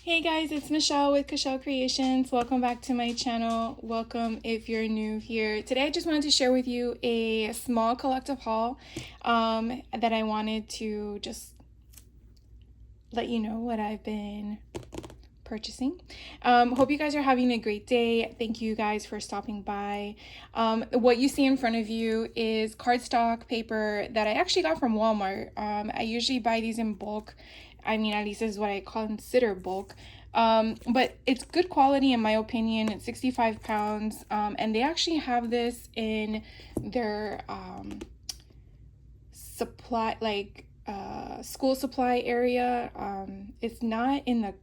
Hey guys, it's Michelle with Michelle Creations. Welcome back to my channel. Welcome if you're new here. Today I just wanted to share with you a small collective haul that I wanted to just let you know what I've been purchasing. Hope you guys are having a great day. Thank you guys for stopping by. What you see in front of you is cardstock paper that I actually got from Walmart. I usually buy these in bulk. I mean, at least this is what I consider bulk. But it's good quality in my opinion. It's 65 pounds. And they actually have this in their supply, like school supply area. It's not in the,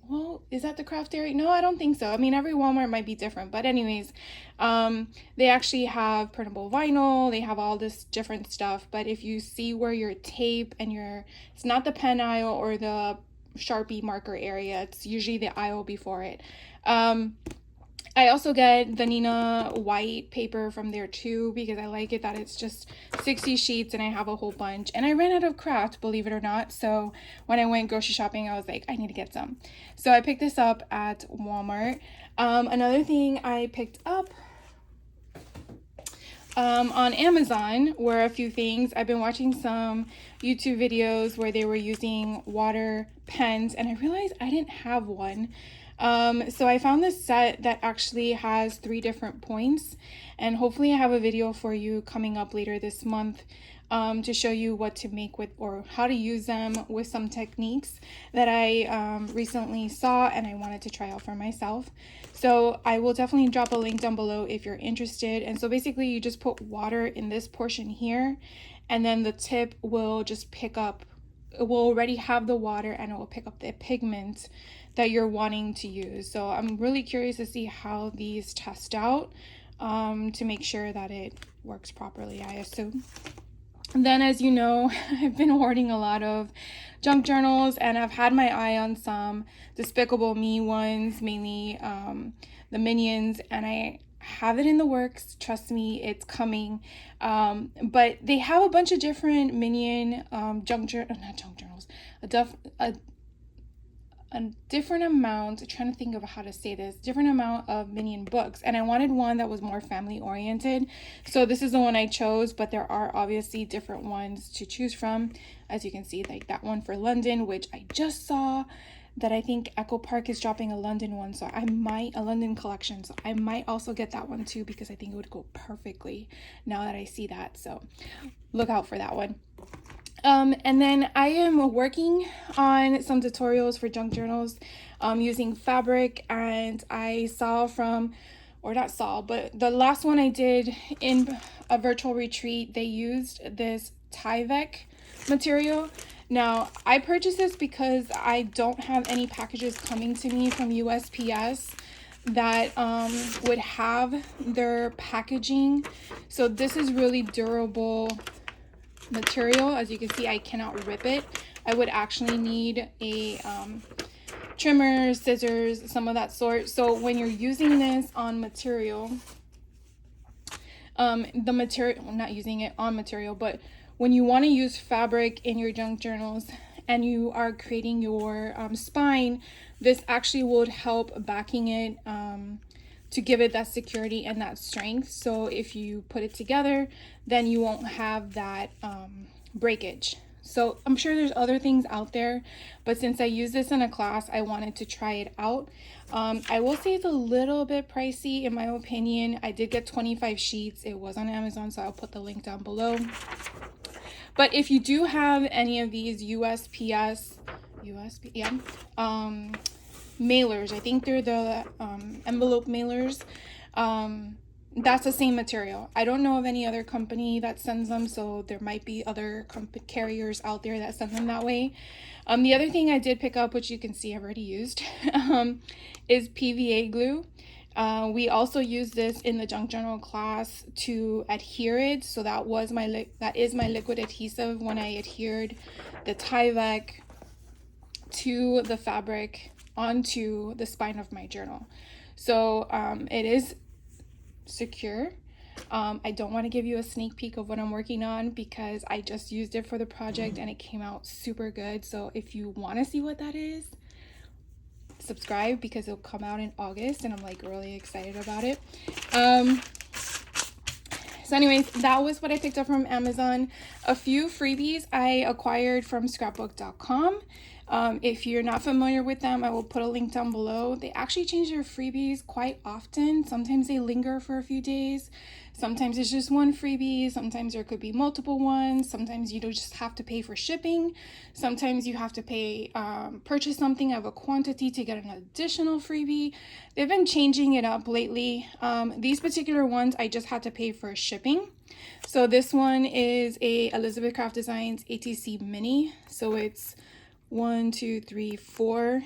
well, is that the craft area? No, I don't think so. I mean, every Walmart might be different, but anyways, they actually have printable vinyl. They have all this different stuff. But if you see where your tape and it's not the pen aisle or the Sharpie marker area. It's usually the aisle before it. I also get the Nina white paper from there too because I like it that it's just 60 sheets and I have a whole bunch. And I ran out of craft, believe it or not. So when I went grocery shopping, I was like, I need to get some. So I picked this up at Walmart. Another thing I picked up on Amazon were a few things. I've been watching some YouTube videos where they were using water pens and I realized I didn't have one. So I found this set that actually has 3 different points, and hopefully I have a video for you coming up later this month to show you what to make with or how to use them with some techniques that I recently saw and I wanted to try out for myself. So I will definitely drop a link down below if you're interested. And so basically you just put water in this portion here, and then the tip will just pick up, it will already have the water and it will pick up the pigment that you're wanting to use. So I'm really curious to see how these test out to make sure that it works properly, I assume. And then, as you know, I've been hoarding a lot of junk journals and I've had my eye on some Despicable Me ones, mainly the Minions, and I have it in the works. Trust me, it's coming. But they have a bunch of different Minion not junk journals, a different amount, I'm trying to think of how to say this, different amount of Minion books, and I wanted one that was more family oriented, so this is the one I chose, but there are obviously different ones to choose from. As you can see, like that one for London, which I just saw that I think Echo Park is dropping a London one, so a London collection, so I might also get that one too because I think it would go perfectly now that I see that, so look out for that one. And then I am working on some tutorials for junk journals using fabric, and I saw but the last one I did in a virtual retreat, they used this Tyvek material. Now, I purchased this because I don't have any packages coming to me from USPS that would have their packaging. So this is really durable material. As you can see, I cannot rip it. I would actually need a trimmer, scissors, some of that sort. So when you're using this on material, not using it on material, but when you want to use fabric in your junk journals and you are creating your spine, this actually would help backing it to give it that security and that strength. So if you put it together, then you won't have that breakage. So I'm sure there's other things out there, but since I used this in a class, I wanted to try it out. I will say it's a little bit pricey in my opinion. I did get 25 sheets. It was on Amazon, so I'll put the link down below. But if you do have any of these USPS mailers, I think they're the envelope mailers, that's the same material. I don't know of any other company that sends them, so there might be other carriers out there that send them that way. The other thing I did pick up, which you can see I've already used, is PVA glue. We also used this in the junk journal class to adhere it, so that is my liquid adhesive when I adhered the Tyvek to the fabric onto the spine of my journal. So it is secure. I don't want to give you a sneak peek of what I'm working on because I just used it for the project and it came out super good. So if you want to see what that is, subscribe because it'll come out in August, and I'm like really excited about it. So anyways, that was what I picked up from Amazon. A few freebies I acquired from scrapbook.com. If you're not familiar with them, I will put a link down below. They actually change their freebies quite often. Sometimes they linger for a few days. Sometimes it's just one freebie. Sometimes there could be multiple ones. Sometimes you don't just have to pay for shipping. Sometimes you have to pay, purchase something of a quantity to get an additional freebie. They've been changing it up lately. These particular ones, I just had to pay for shipping. So this one is a Elizabeth Craft Designs ATC Mini. So it's 4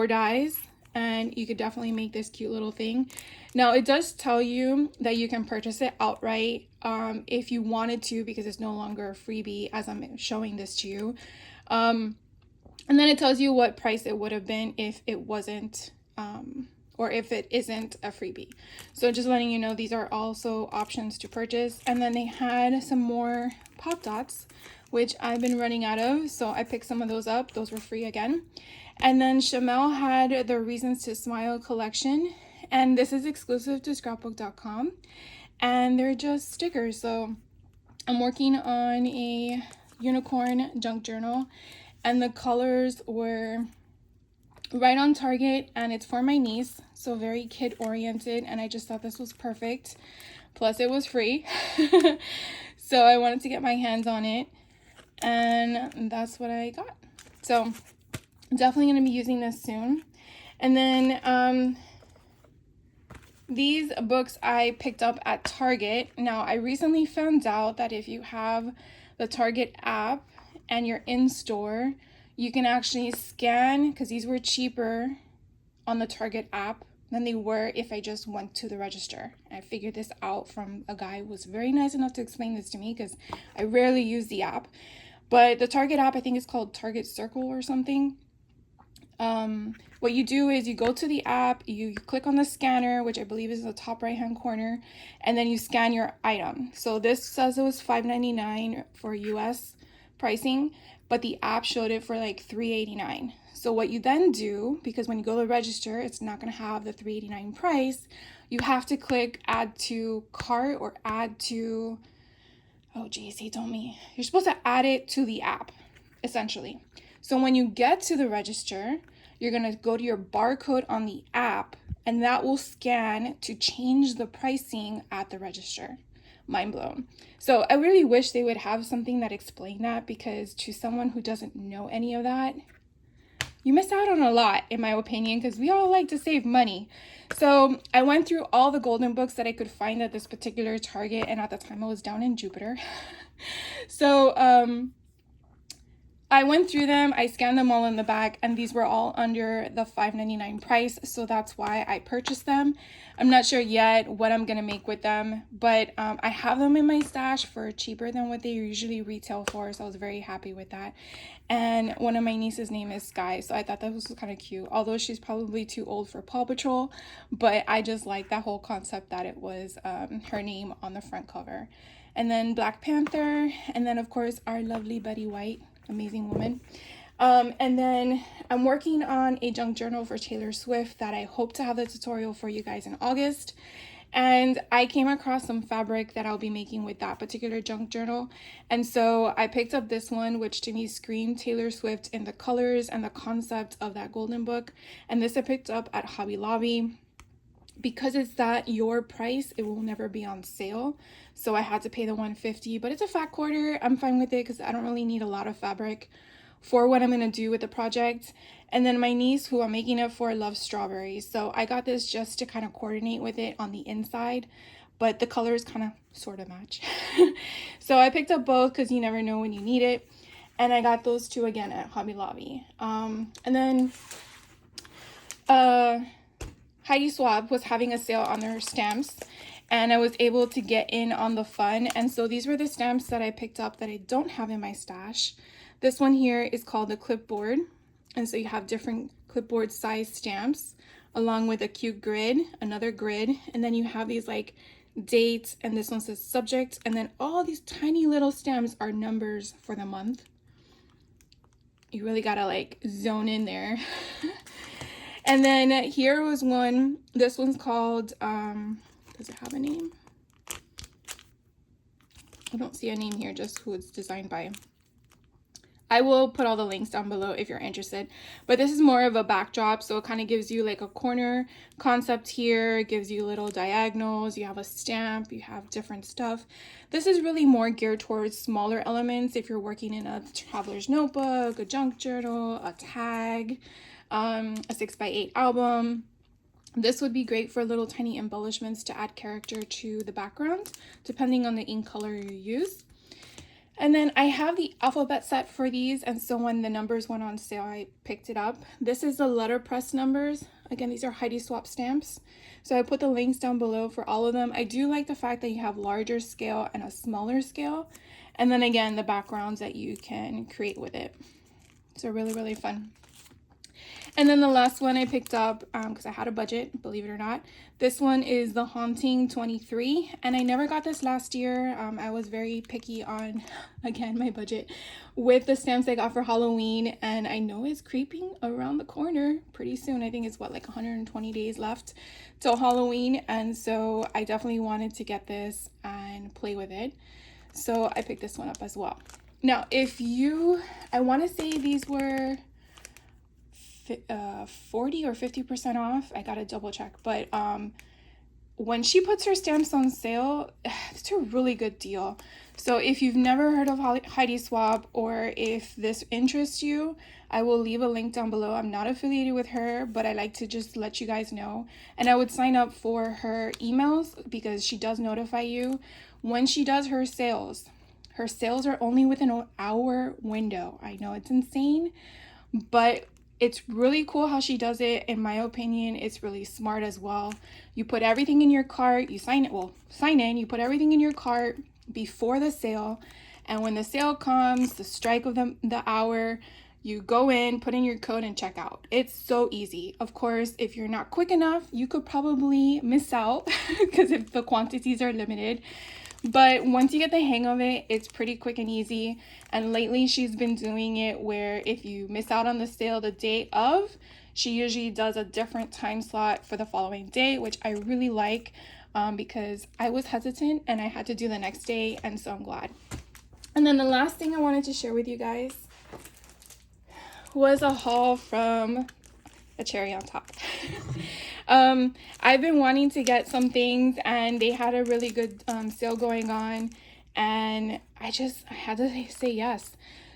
dies, and you could definitely make this cute little thing. Now it does tell you that you can purchase it outright if you wanted to, because it's no longer a freebie as I'm showing this to you. And then it tells you what price it would have been if it wasn't or if it isn't a freebie. So just letting you know, these are also options to purchase. And then they had some more pop dots, which I've been running out of, so I picked some of those up. Those were free again. And then Chamel had the Reasons to Smile collection, and this is exclusive to scrapbook.com, and they're just stickers. So I'm working on a unicorn junk journal, and the colors were right on target, and it's for my niece, so very kid oriented, and I just thought this was perfect. Plus it was free. So I wanted to get my hands on it, and that's what I got. So definitely going to be using this soon. And then these books I picked up at Target. Now I recently found out that if you have the Target app and you're in store, you can actually scan, because these were cheaper on the Target app than they were if I just went to the register. I figured this out from a guy who was very nice enough to explain this to me, because I rarely use the app. But the Target app, I think it's called Target Circle or something. What you do is you go to the app, you click on the scanner, which I believe is in the top right hand corner, and then you scan your item. So this says it was $5.99 for US pricing, but the app showed it for like $3.89. So what you then do, because when you go to register, it's not going to have the $3.89 price, you have to click add to cart or add to, oh geez, he told me. You're supposed to add it to the app, essentially. So when you get to the register, you're going to go to your barcode on the app, and that will scan to change the pricing at the register. Mind blown. So I really wish they would have something that explained that, because to someone who doesn't know any of that, you miss out on a lot, in my opinion, because we all like to save money. So I went through all the golden books that I could find at this particular Target, and at the time I was down in Jupiter. So I went through them, I scanned them all in the back, and these were all under the $5.99 price, so that's why I purchased them. I'm not sure yet what I'm going to make with them, but I have them in my stash for cheaper than what they usually retail for, so I was very happy with that. And one of my nieces' name is Sky, so I thought that was kind of cute, although she's probably too old for Paw Patrol, but I just like that whole concept that it was her name on the front cover. And then Black Panther, and then of course our lovely Betty White. Amazing woman. And then I'm working on a junk journal for Taylor Swift that I hope to have the tutorial for you guys in August. And I came across some fabric that I'll be making with that particular junk journal. And so I picked up this one, which to me screamed Taylor Swift in the colors and the concept of that golden book. And this I picked up at Hobby Lobby. Because it's that your price, it will never be on sale. So I had to pay the $150, but it's a fat quarter. I'm fine with it because I don't really need a lot of fabric for what I'm going to do with the project. And then my niece, who I'm making it for, loves strawberries. So I got this just to kind of coordinate with it on the inside, but the colors kind of sort of match. So I picked up both because you never know when you need it. And I got those two again at Hobby Lobby. And then Heidi Swapp was having a sale on their stamps, and I was able to get in on the fun. And so these were the stamps that I picked up that I don't have in my stash. This one here is called the clipboard, and so you have different clipboard size stamps along with a cute grid, another grid, and then you have these like dates, and this one says subject, and then all these tiny little stamps are numbers for the month. You really gotta like zone in there. And then here was one. This one's called, does it have a name? I don't see a name here, just who it's designed by. I will put all the links down below if you're interested, but this is more of a backdrop, so it kind of gives you like a corner concept here. It gives you little diagonals, you have a stamp, you have different stuff. This is really more geared towards smaller elements if you're working in a traveler's notebook, a junk journal, a tag, a 6x8 album. This would be great for little tiny embellishments to add character to the background, depending on the ink color you use. And then I have the alphabet set for these, and so when the numbers went on sale, I picked it up. This is the letterpress numbers. Again, these are Heidi Swap stamps. So I put the links down below for all of them. I do like the fact that you have larger scale and a smaller scale. And then again, the backgrounds that you can create with it. So really, really fun. And then the last one I picked up, because I had a budget, believe it or not. This one is the Haunting 23, and I never got this last year. I was very picky on, again, my budget with the stamps I got for Halloween, and I know it's creeping around the corner pretty soon. I think it's what, like 120 days left till Halloween, and so I definitely wanted to get this and play with it. So I picked this one up as well. Now, I want to say these were 40 or 50% off. I gotta double check, but when she puts her stamps on sale, it's a really good deal. So if you've never heard of Heidi Swap, or if this interests you, I will leave a link down below. I'm not affiliated with her, but I like to just let you guys know, and I would sign up for her emails because she does notify you when she does her sales. Her sales are only within an hour window. I know it's insane, but it's really cool how she does it. In my opinion, it's really smart as well. You put everything in your cart, you sign in, you put everything in your cart before the sale, and when the sale comes, the strike of the hour, you go in, put in your code, and check out. It's so easy. Of course, if you're not quick enough, you could probably miss out because if the quantities are limited. But once you get the hang of it, it's pretty quick and easy. And lately she's been doing it where if you miss out on the sale the day of, she usually does a different time slot for the following day, which I really like because I was hesitant and I had to do the next day, and so I'm glad. And then the last thing I wanted to share with you guys was a haul from a cherry on top. I've been wanting to get some things, and they had a really good sale going on, and I had to say yes.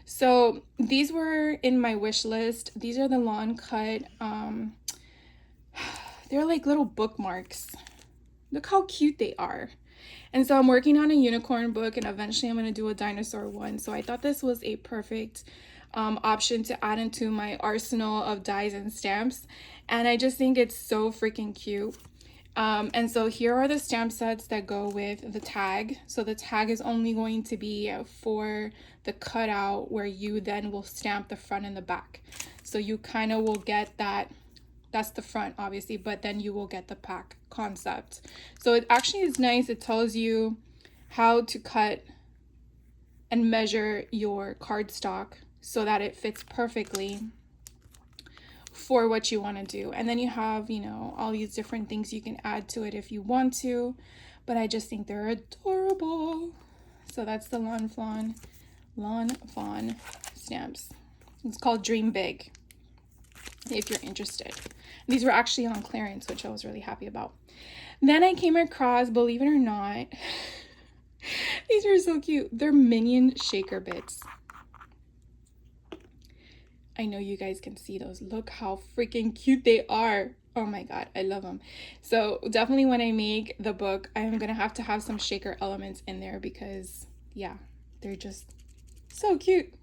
So these were in my wish list. These are the lawn cut. They're like little bookmarks. Look how cute they are. And so I'm working on a unicorn book, and eventually I'm going to do a dinosaur one. So I thought this was a perfect option to add into my arsenal of dies and stamps, and I just think it's so freaking cute. And so here are the stamp sets that go with the tag. So the tag is only going to be for the cutout where you then will stamp the front and the back. So you kind of will get that's the front obviously, but then you will get the back concept. So it actually is nice. It tells you how to cut and measure your cardstock so that it fits perfectly for what you want to do. And then you have, all these different things you can add to it if you want to, but I just think they're adorable. So that's the Lawn Fawn stamps. It's called Dream Big, if you're interested. These were actually on clearance, which I was really happy about. Then I came across, believe it or not, these are so cute. They're Minion shaker bits. I know you guys can see those. Look how freaking cute they are. Oh my god, I love them. So definitely when I make the book, I'm gonna have to have some shaker elements in there because yeah, they're just so cute.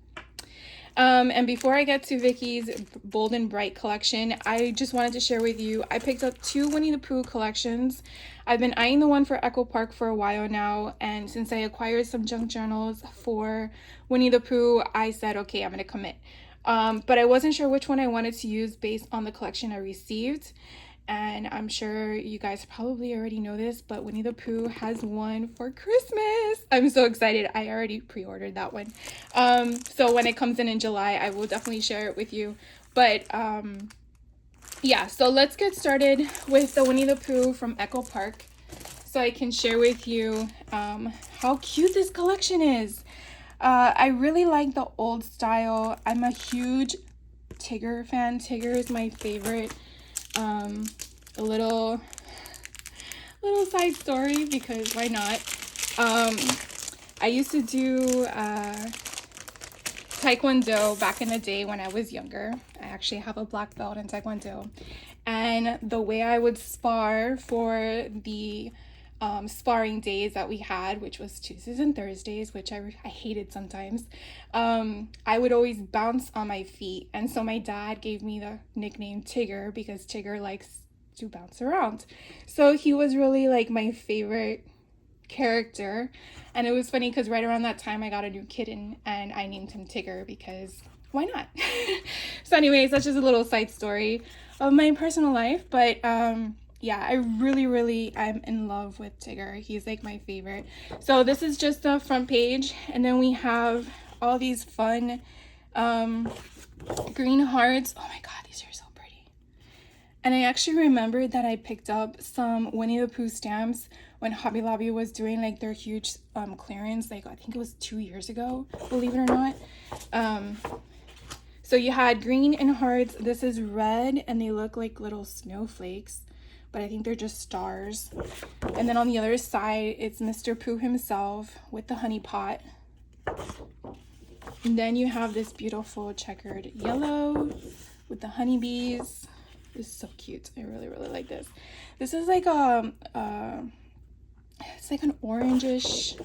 And before I get to Vicky's Bold and Bright collection, I just wanted to share with you, I picked up 2 Winnie the Pooh collections. I've been eyeing the one for Echo Park for a while now, and since I acquired some junk journals for Winnie the Pooh, I said, okay, I'm gonna commit. But I wasn't sure which one I wanted to use based on the collection I received. And I'm sure you guys probably already know this, but Winnie the Pooh has one for Christmas. I'm so excited. I already pre-ordered that one. So when it comes in July, I will definitely share it with you. But yeah, so let's get started with the Winnie the Pooh from Echo Park, so I can share with you how cute this collection is. I really like the old style. I'm a huge Tigger fan. Tigger is my favorite. A little side story, because why not? I used to do Taekwondo back in the day when I was younger. I actually have a black belt in Taekwondo. And the way I would spar for the sparring days that we had, which was Tuesdays and Thursdays, which I hated sometimes, I would always bounce on my feet. And so my dad gave me the nickname Tigger, because Tigger likes to bounce around. So he was really like my favorite character. And it was funny because right around that time I got a new kitten and I named him Tigger, because why not? So anyways, that's just a little side story of my personal life. But yeah, I really am in love with Tigger. He's like my favorite. So this is just the front page, and then we have all these fun green hearts. Oh my god, these are so pretty. And I actually remembered that I picked up some Winnie the Pooh stamps when Hobby Lobby was doing like their huge clearance, like I think it was 2 years ago, believe it or not. So you had green and hearts. This is red, and they look like little snowflakes, but I think they're just stars. And then on the other side, it's Mr. Pooh himself with the honey pot. And then you have this beautiful checkered yellow with the honeybees. This is so cute. I really like this. This is like it's like an orangish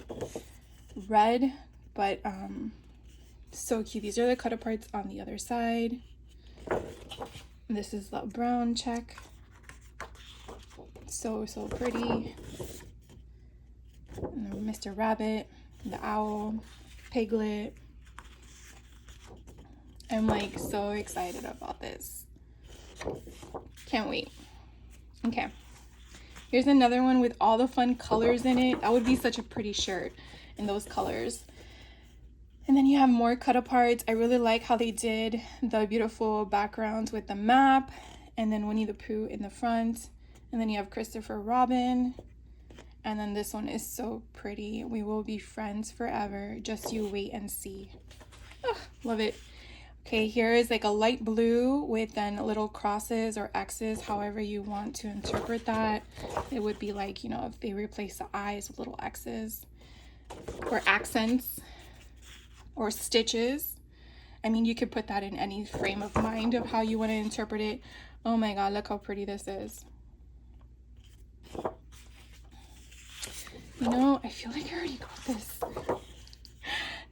red, but so cute. These are the cut aparts on the other side. This is the brown check. So pretty. And then Mr. Rabbit, the owl, Piglet. I'm like so excited about this. Can't wait. Okay. Here's another one with all the fun colors in it. That would be such a pretty shirt in those colors. And then you have more cut aparts. I really like how they did the beautiful backgrounds with the map, and then Winnie the Pooh in the front. And then you have Christopher Robin. And then this one is so pretty. We will be friends forever. Just you wait and see. Oh, love it. Okay, here is like a light blue with then little crosses or X's, however you want to interpret that. It would be like, you know, if they replace the eyes with little X's or accents or stitches. I mean, you could put that in any frame of mind of how you want to interpret it. Oh my god, look how pretty this is. You know, I feel like I already got this.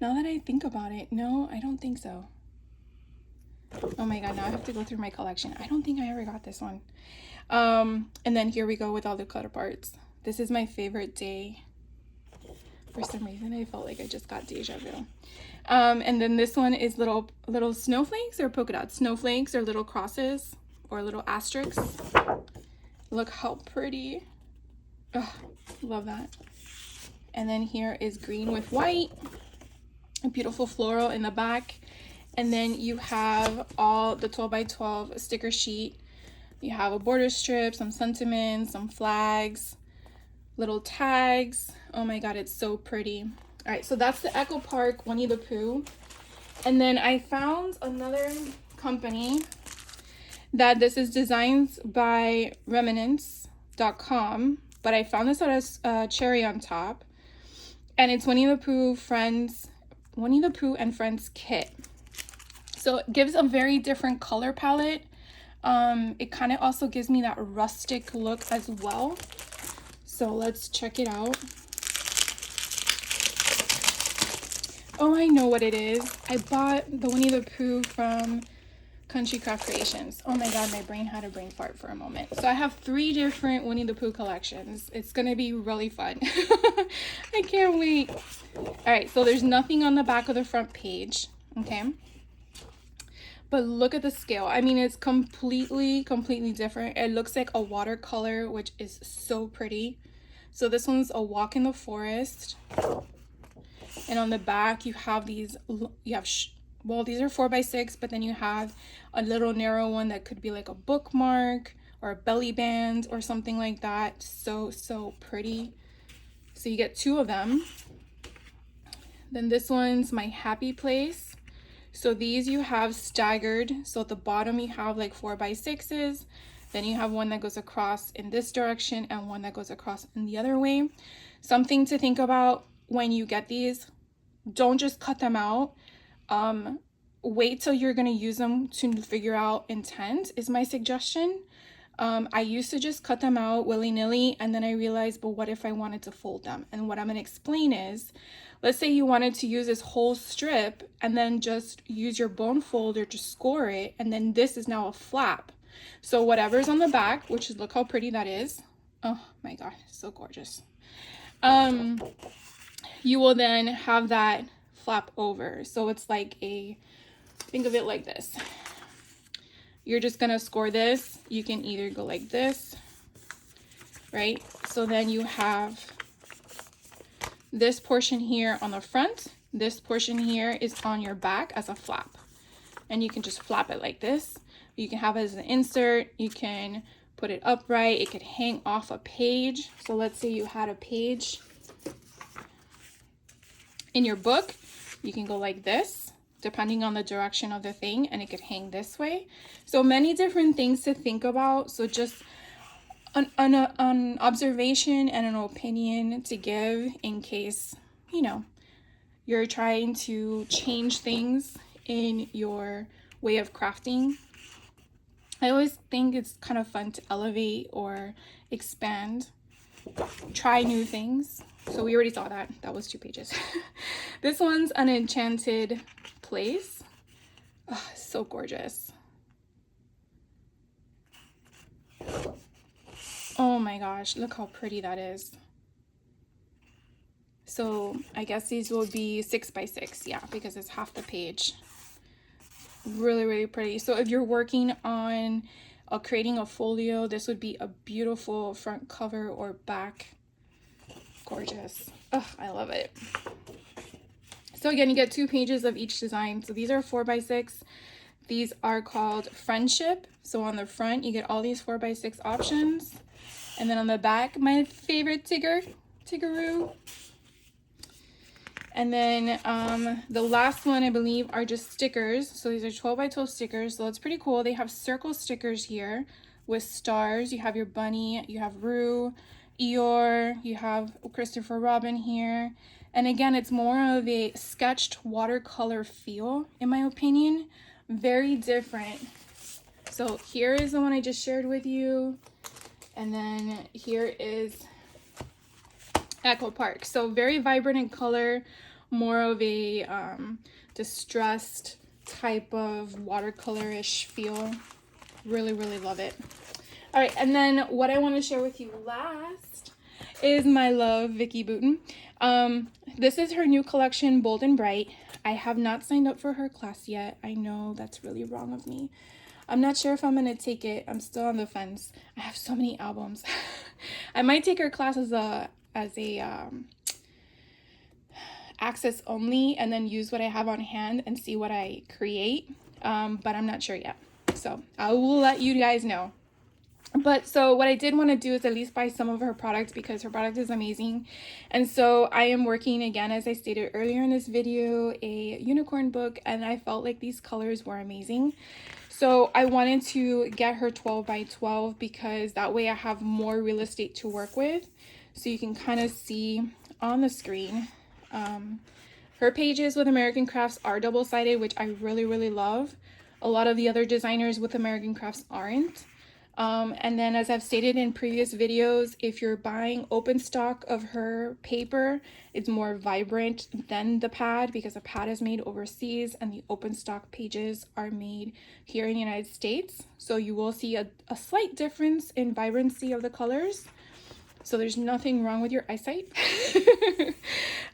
Now that I think about it, no, I don't think so. Oh my god, now I have to go through my collection. I don't think I ever got this one. And then here we go with all the cut aparts. This is my favorite day. For some reason, I felt like I just got deja vu. And then this one is little snowflakes or polka dots. Snowflakes or little crosses or little asterisks. Look how pretty. Oh, love that. And then here is green with white. A beautiful floral in the back. And then you have all the 12 by 12 sticker sheet. You have a border strip, some sentiments, some flags, little tags. Oh my god, it's so pretty. All right, so that's the Echo Park Winnie the Pooh. And then I found another company that this is designs by remnants.com, but I found this at a cherry on top. And it's Winnie the Pooh and Friends kit. So it gives a very different color palette. It kind of also gives me that rustic look as well. So let's check it out. Oh, I know what it is. I bought the Winnie the Pooh from Country Craft Creations. Oh my god, my brain had a brain fart for a moment. So I have 3 different Winnie the Pooh collections. It's gonna be really fun. I can't wait. All right, so there's nothing on the back of the front page, okay? But look at the scale. I mean, it's completely different. It looks like a watercolor, which is so pretty. So this one's a walk in the forest. And on the back, you have these, well, these are 4x6, but then you have a little narrow one that could be like a bookmark or a belly band or something like that. So pretty. So you get 2 of them. Then this one's my happy place. So these you have staggered. So at the bottom you have like 4x6s. Then you have one that goes across in this direction and one that goes across in the other way. Something to think about when you get these, don't just cut them out. Wait till you're gonna use them to figure out intent is my suggestion. I used to just cut them out willy-nilly, and then I realized, but what if I wanted to fold them? And what I'm gonna explain is, let's say you wanted to use this whole strip and then just use your bone folder to score it, and then this is now a flap. So whatever's on the back, which is, look how pretty that is. Oh my god, so gorgeous. You will then have that flap over. So it's like think of it like this. You're just gonna score this. You can either go like this, right? So then you have this portion here on the front. This portion here is on your back as a flap. And you can just flap it like this. You can have it as an insert. You can put it upright. It could hang off a page. So let's say you had a page in your book. You can go like this, depending on the direction of the thing, and it could hang this way. So many different things to think about. So just an observation and an opinion to give in case, you know, you're trying to change things in your way of crafting. I always think it's kind of fun to elevate or expand, try new things. So we already saw that. That was 2 pages. This one's an enchanted place. Oh, so gorgeous. Oh my gosh, look how pretty that is. So I guess these will be 6x6, yeah, because it's half the page. Really pretty. So if you're working on creating a folio, this would be a beautiful front cover or back. Gorgeous. Oh, I love it. So again, you get 2 pages of each design. So these are 4x6. These are called Friendship. So on the front, you get all these 4x6 options. And then on the back, my favorite Tiggaroo. And then the last one, I believe, are just stickers. So these are 12x12 stickers. So it's pretty cool. They have circle stickers here with stars. You have your bunny, you have Rue, Eeyore, you have Christopher Robin here. And again, it's more of a sketched watercolor feel, in my opinion. Very different. So here is the one I just shared with you. And then here is Echo Park. So very vibrant in color, more of a distressed type of watercolorish feel. Really love it. All right, and then what I want to share with you last is my love, Vicky Booten. This is her new collection, Bold and Bright. I have not signed up for her class yet. I know that's really wrong of me. I'm not sure if I'm gonna take it. I'm still on the fence. I have so many albums. I might take her class as a access only, and then use what I have on hand and see what I create. But I'm not sure yet. So I will let you guys know. But so what I did want to do is at least buy some of her products because her product is amazing. And so I am working again, as I stated earlier in this video, a unicorn book, and I felt like these colors were amazing. So I wanted to get her 12x12 because that way I have more real estate to work with. So you can kind of see on the screen. Her pages with American Crafts are double-sided, which I really love. A lot of the other designers with American Crafts aren't. And then, as I've stated in previous videos, if you're buying open stock of her paper, it's more vibrant than the pad because the pad is made overseas and the open stock pages are made here in the United States. So you will see a slight difference in vibrancy of the colors. So there's nothing wrong with your eyesight.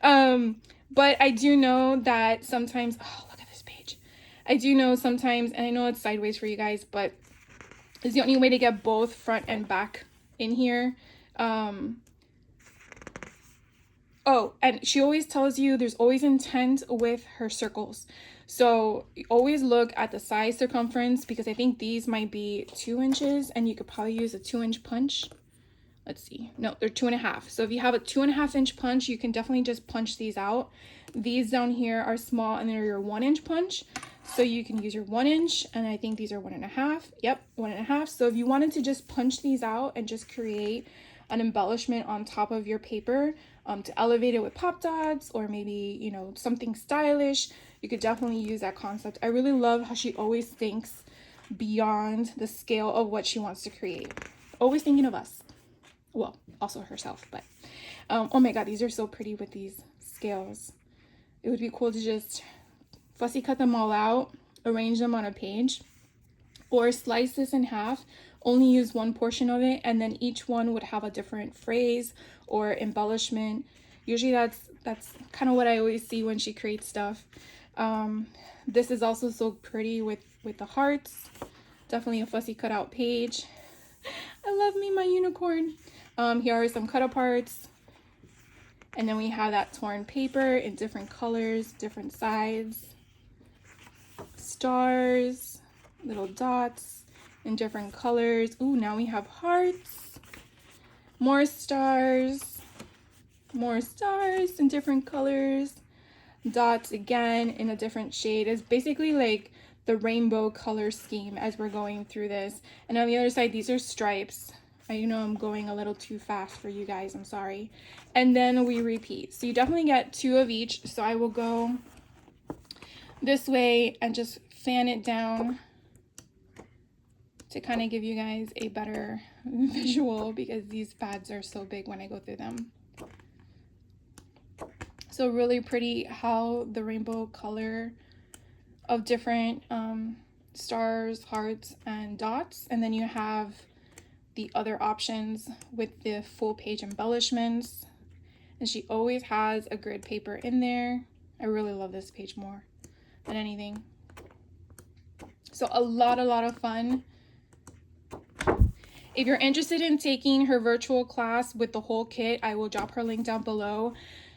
But I do know that sometimes, oh, look at this page. I do know sometimes, and I know it's sideways for you guys, but it's the only way to get both front and back in here. Oh, and she always tells you there's always intent with her circles. So always look at the size circumference, because I think these might be 2 inches and you could probably use a 2-inch punch. Let's see. No, they're 2.5. So if you have a 2.5-inch punch, you can definitely just punch these out. These down here are small and they're your 1-inch punch. So you can use your 1 inch, and I think these are 1.5. Yep, 1.5. So if you wanted to just punch these out and just create an embellishment on top of your paper, to elevate it with pop dots, or maybe, you know, something stylish, you could definitely use that concept. I really love how she always thinks beyond the scale of what she wants to create. Always thinking of us. Well, also herself, but oh my god, these are so pretty with these scales. It would be cool to just fussy cut them all out, arrange them on a page, or slice this in half, only use one portion of it, and then each one would have a different phrase or embellishment. Usually that's kind of what I always see when she creates stuff. This is also so pretty with the hearts. Definitely a fussy cutout page. I love me my unicorn. Here are some cut aparts. And then we have that torn paper in different colors, different sides. Stars, little dots in different colors. Ooh, now we have hearts. More stars in different colors. Dots again in a different shade. It's basically like the rainbow color scheme as we're going through this. And on the other side, these are stripes. I know I'm going a little too fast for you guys, I'm sorry. And then we repeat. So you definitely get 2 of each. So I will go this way and just fan it down to kind of give you guys a better visual, because these pads are so big when I go through them. So really pretty how the rainbow color of different stars, hearts, and dots. And then you have the other options with the full page embellishments. And she always has a grid paper in there. I really love this page more than anything. So a lot of fun. If you're interested in taking her virtual class with the whole kit, I will drop her link down below.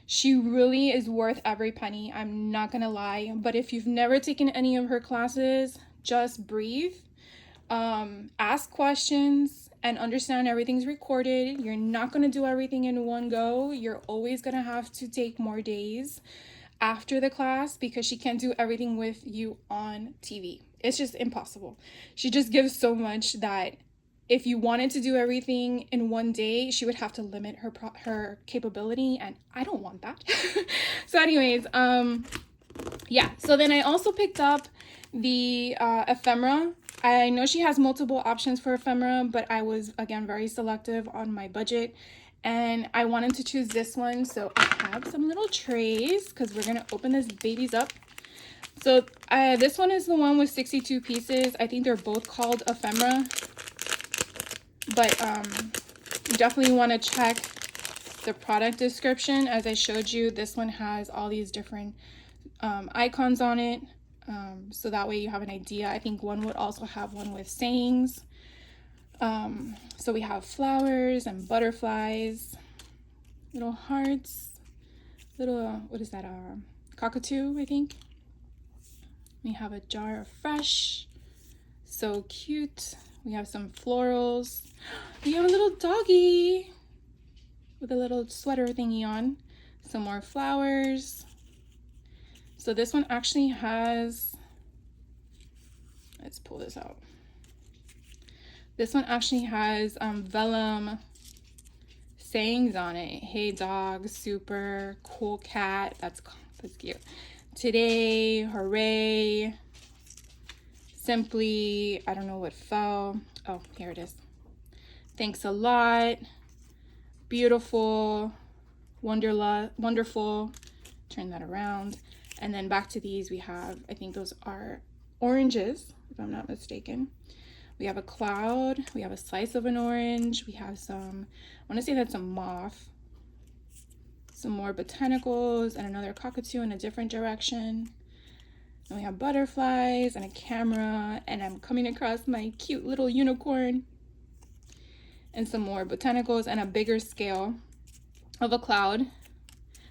She really is worth every penny, I'm not gonna lie. But if you've never taken any of her classes, just breathe, ask questions, and understand everything's recorded. You're not gonna do everything in one go. You're always gonna have to take more days after the class, because she can't do everything with you on TV. It's just impossible. She just gives so much that if you wanted to do everything in one day, she would have to limit her capability, and I don't want that. So anyways, yeah, so then I also picked up the ephemera. I know she has multiple options for ephemera, but I was, again, very selective on my budget, and I wanted to choose this one. So I have some little trays, because we're gonna open this babies up. So this one is the one with 62 pieces. I think they're both called ephemera, but you definitely want to check the product description. As I showed you, this one has all these different icons on it, so that way you have an idea. I think one would also have one with sayings. So we have flowers and butterflies, little hearts, little, what is that, cockatoo, I think. We have a jar of fresh, so cute. We have some florals. We have a little doggy with a little sweater thingy on. Some more flowers. So this one actually has, let's pull this out. This one actually has vellum sayings on it. Hey dog, super, cool cat. That's cute. Today, hooray. Simply, I don't know what fell. Oh, here it is. Thanks a lot. Beautiful. Wonderful. Turn that around. And then back to these, we have, I think those are oranges, if I'm not mistaken. We have a cloud. We have a slice of an orange. We have some, I want to say that's a moth. Some more botanicals and another cockatoo in a different direction. And we have butterflies and a camera, and I'm coming across my cute little unicorn. And some more botanicals and a bigger scale of a cloud.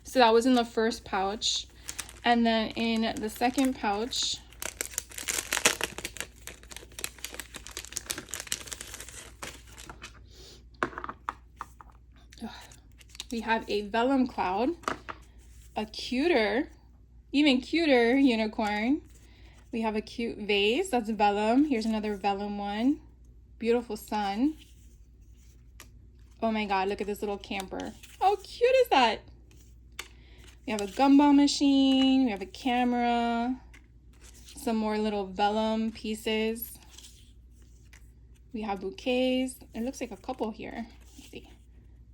So that was in the first pouch. And then in the second pouch, we have a vellum cloud, a cuter, even cuter unicorn. We have a cute vase, that's vellum. Here's another vellum one. Beautiful sun. Oh my God, look at this little camper. How cute is that? We have a gumball machine, we have a camera, some more little vellum pieces. We have bouquets. It looks like a couple here. Let's see.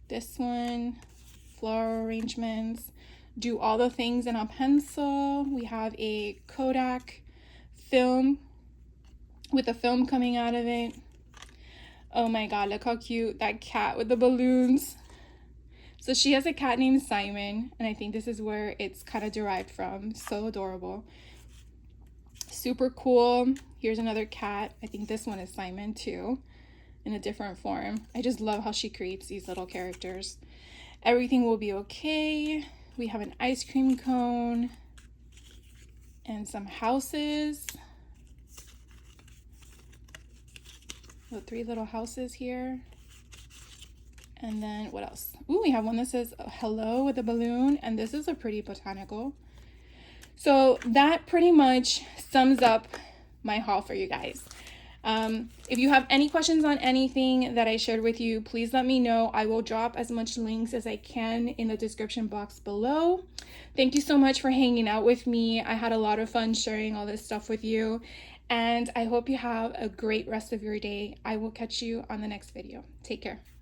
This one, floral arrangements. Do all the things in a pencil. We have a Kodak film with the film coming out of it. Oh my God, look how cute that cat with the balloons. So she has a cat named Simon, and I think this is where it's kind of derived from. So adorable. Super cool. Here's another cat. I think this one is Simon too, in a different form. I just love how she creates these little characters. Everything will be okay. We have an ice cream cone and some houses. The 3 little houses here. And then what else? Ooh, we have one that says hello with a balloon, and this is a pretty botanical. So that pretty much sums up my haul for you guys. If you have any questions on anything that I shared with you, please let me know. I will drop as much links as I can in the description box below. Thank you so much for hanging out with me. I had a lot of fun sharing all this stuff with you, and I hope you have a great rest of your day. I will catch you on the next video. Take care.